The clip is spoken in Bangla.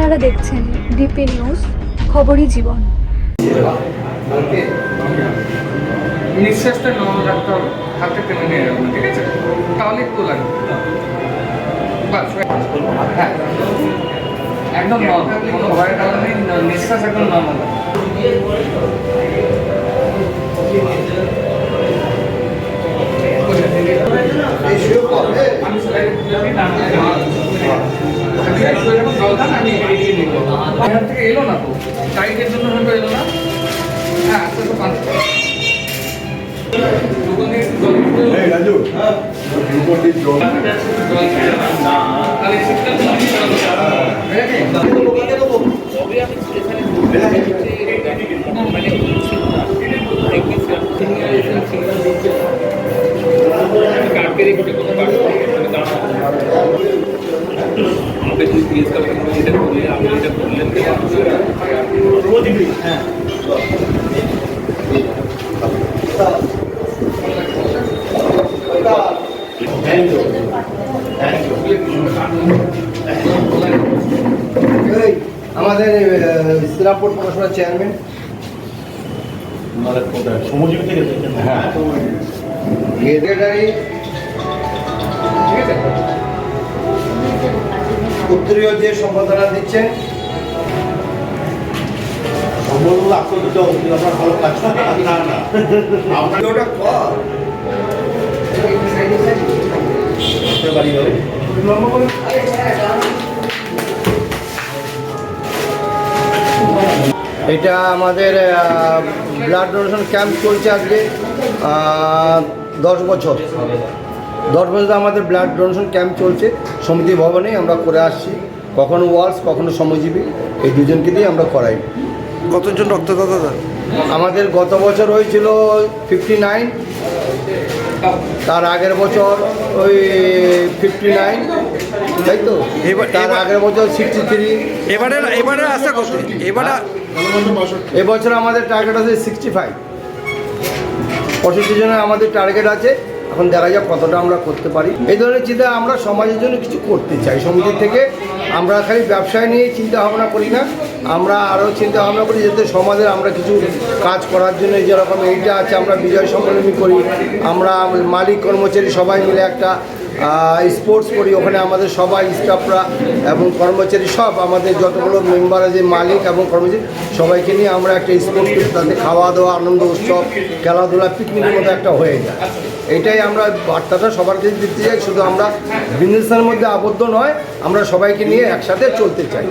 আপনারা দেখছেন ডিপি নিউজ, খবরই জীবন। নিঃশ্বাসটা নরম রাখতে হবে, হাতে টেনে নিয়ে রাখবেন, ঠিক আছে? তাহলে একটু লাগবে। বাস, হ্যাঁ, একদম নরম, কোনো ভয়ের কারণ নেই, নিঃশ্বাস একদম নরম। এখান থেকে এলো না তো, টাইটের জন্য হয়তো এলো না। হ্যাঁ, আস্তে আস্তে পাঁচ রাজু আমাদের শ্রীরামপুর পৌরসভার চেয়ারম্যান শ্রমজীবী থেকে হ্যাঁ সেক্রেটারি, ঠিক আছে? উত্তরীয় যে সম্পাদনা দিচ্ছেন সম্বলগুলো আপনাদের আপনার ভালো কাজ না না আপনি ওটা কর বাড়ি হবে এটা আমাদের ব্লাড ডোনেশন ক্যাম্প চলছে আজকে 10 বছর আমাদের ব্লাড ডোনেশন ক্যাম্প চলছে সমিতি ভবনে আমরা করে আসছি, কখনো ওয়ার্লস কখনো শ্রমজীবী, এই দুজনকে দিয়ে আমরা করাই। কতজন রক্তদাতা? আমাদের গত বছর হয়েছিল 59, তার আগের বছর ওই 59, তাই তো? তার আগের বছর 63। এবারে আশা কত? এবছর আমাদের টার্গেট আছে 65, 65 জনের আমাদের টার্গেট আছে। এখন দেখা যাক কতটা আমরা করতে পারি। এই ধরনের চিন্তা আমরা সমাজের জন্য কিছু করতে চাই সমিতি থেকে। আমরা খালি ব্যবসায় নিয়ে চিন্তা ভাবনা করি না, আমরা আরও চিন্তা ভাবনা করি যাতে সমাজের আমরা কিছু কাজ করার জন্য, যেরকম এইটা আছে আমরা বিজয় সম্মেলনী করি, আমরা মালিক কর্মচারী সবাই মিলে একটা স্পোর্টস করি, ওখানে আমাদের সবাই স্টাফরা এবং কর্মচারী সব আমাদের যতগুলো মেম্বার আছে মালিক এবং কর্মচারী সবাইকে নিয়ে আমরা একটা স্পোর্টস করি, তাতে খাওয়া দাওয়া আনন্দ উৎসব খেলাধুলা পিকনিকের মতো একটা হয়ে যায়। এটাই আমরা বার্তাটা সবার কাছে দিতে চাই, শুধু আমরা বিজনেসের মধ্যে আবদ্ধ নয়, আমরা সবাইকে নিয়ে একসাথে চলতে চাই।